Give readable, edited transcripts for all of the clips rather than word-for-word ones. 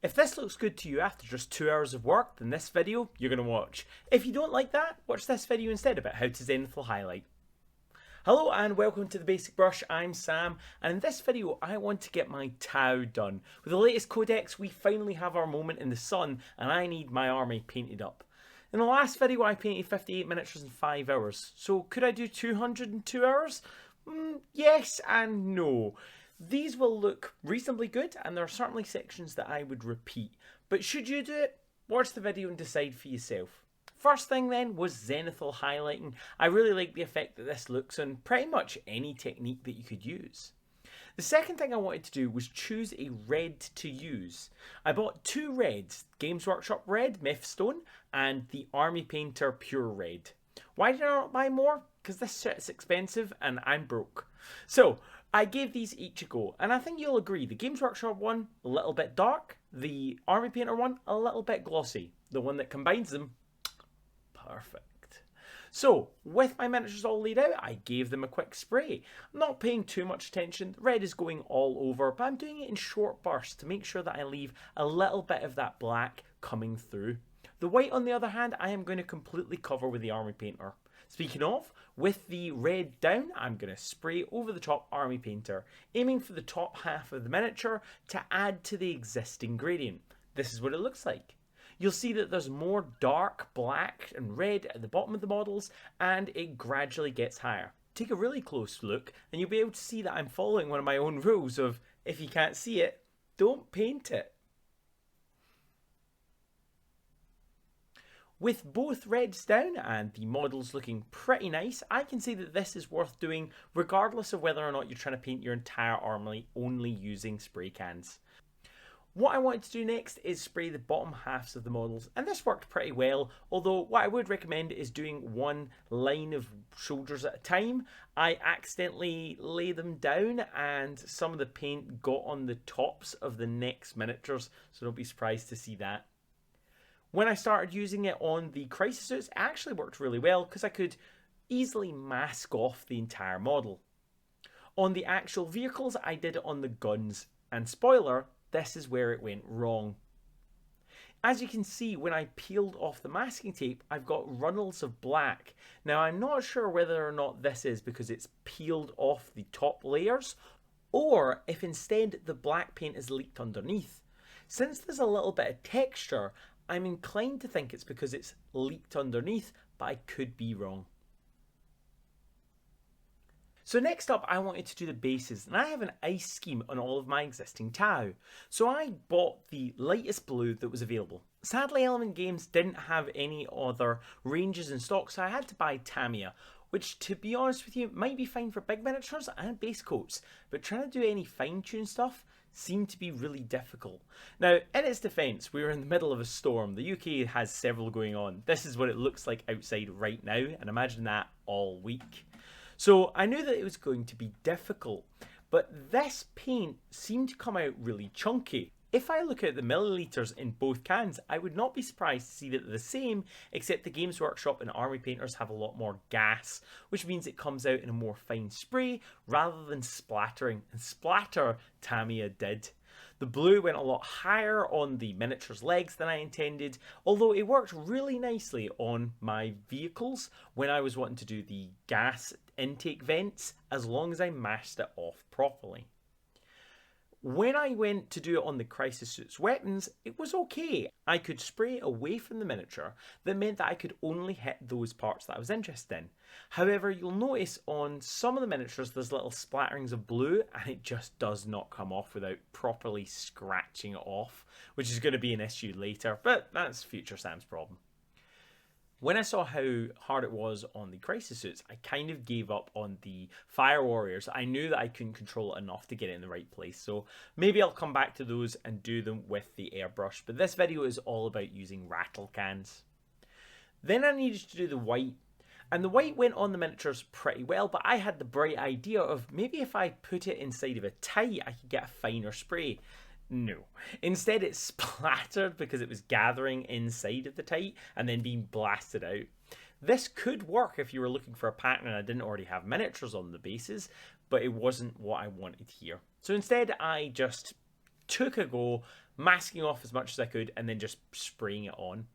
If this looks good to you after just 2 hours of work, then this video you're going to watch. If you don't like that, watch this video instead about how to Zenithal highlight. Hello and welcome to The Basic Brush, I'm Sam, and in this video I want to get my Tau done. With the latest codex we finally have our moment in the sun and I need my army painted up. In the last video I painted 58 miniatures in 5 hours, so could I do 200 in 2 hours? Yes and no. These will look reasonably good and there are certainly sections that I would repeat, but should you do it? Watch the video and decide for yourself. First thing then was Zenithal highlighting. I really like the effect that this looks on pretty much any technique that you could use. The second thing I wanted to do was choose a red to use. I bought two reds, Games Workshop Red, Mepstone, and the Army Painter Pure Red. Why did I not buy more? Because this shit's expensive and I'm broke. So I gave these each a go, and I think you'll agree. The Games Workshop one, a little bit dark. The Army Painter one, a little bit glossy. The one that combines them, perfect. So, with my miniatures all laid out, I gave them a quick spray. I'm not paying too much attention, the red is going all over, but I'm doing it in short bursts to make sure that I leave a little bit of that black coming through. The white, on the other hand, I am going to completely cover with the Army Painter. Speaking of, with the red down, I'm going to spray over the top Army Painter, aiming for the top half of the miniature to add to the existing gradient. This is what it looks like. You'll see that there's more dark black and red at the bottom of the models, and it gradually gets higher. Take a really close look and you'll be able to see that I'm following one of my own rules of, if you can't see it, don't paint it. With both reds down and the models looking pretty nice, I can see that this is worth doing regardless of whether or not you're trying to paint your entire army only using spray cans. What I wanted to do next is spray the bottom halves of the models, and this worked pretty well, although what I would recommend is doing one line of shoulders at a time. I accidentally lay them down and some of the paint got on the tops of the next miniatures, so don't be surprised to see that. When I started using it on the crisis suits, it actually worked really well because I could easily mask off the entire model. On the actual vehicles, I did it on the guns, and spoiler, this is where it went wrong. As you can see, when I peeled off the masking tape, I've got runnels of black. Now, I'm not sure whether or not this is because it's peeled off the top layers, or if instead the black paint is leaked underneath. Since there's a little bit of texture, I'm inclined to think it's because it's leaked underneath, but I could be wrong. So next up I wanted to do the bases, and I have an ice scheme on all of my existing Tau. So I bought the lightest blue that was available. Sadly Element Games didn't have any other ranges in stock, so I had to buy Tamiya, which to be honest with you might be fine for big miniatures and base coats, but trying to do any fine-tuned stuff seemed to be really difficult. Now, in its defence, we were in the middle of a storm. The UK has several going on. This is what it looks like outside right now, and imagine that all week. So I knew that it was going to be difficult, but this paint seemed to come out really chunky. If I look at the milliliters in both cans, I would not be surprised to see that they're the same, except the Games Workshop and Army Painters have a lot more gas, which means it comes out in a more fine spray rather than splattering, and splatter Tamiya did. The blue went a lot higher on the miniature's legs than I intended, although it worked really nicely on my vehicles when I was wanting to do the gas intake vents, as long as I masked it off properly. When I went to do it on the crisis suit's weapons, it was okay. I could spray away from the miniature, that meant that I could only hit those parts that I was interested in. However, you'll notice on some of the miniatures there's little splatterings of blue, and it just does not come off without properly scratching it off, which is going to be an issue later, but that's future Sam's problem. When I saw how hard it was on the crisis suits, I kind of gave up on the fire warriors. I knew that I couldn't control it enough to get it in the right place, so maybe I'll come back to those and do them with the airbrush, but this video is all about using rattle cans. Then I needed to do the white, and the white went on the miniatures pretty well, but I had the bright idea of maybe if I put it inside of a tie, I could get a finer spray. No. Instead it splattered because it was gathering inside of the tight and then being blasted out. This could work if you were looking for a pattern and I didn't already have miniatures on the bases, but it wasn't what I wanted here. So instead I just took a go, masking off as much as I could and then just spraying it on.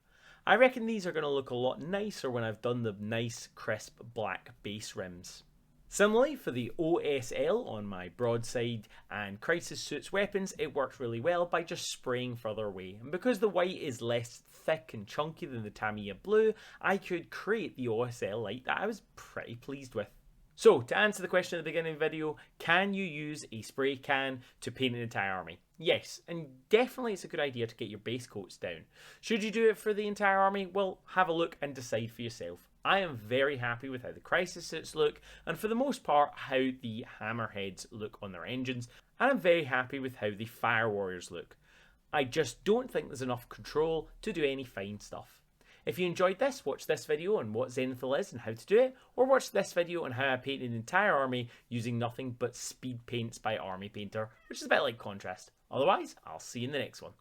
I reckon these are going to look a lot nicer when I've done the nice crisp black base rims. Similarly, for the OSL on my broadside and crisis suits weapons, it works really well by just spraying further away. And because the white is less thick and chunky than the Tamiya blue, I could create the OSL light that I was pretty pleased with. So, to answer the question at the beginning of the video, can you use a spray can to paint an entire army? Yes, and definitely it's a good idea to get your base coats down. Should you do it for the entire army? Well, have a look and decide for yourself. I am very happy with how the crisis suits look, and for the most part, how the hammerheads look on their engines, and I'm very happy with how the fire warriors look. I just don't think there's enough control to do any fine stuff. If you enjoyed this, watch this video on what Zenithal is and how to do it, or watch this video on how I painted an entire army using nothing but speed paints by Army Painter, which is a bit like contrast. Otherwise, I'll see you in the next one.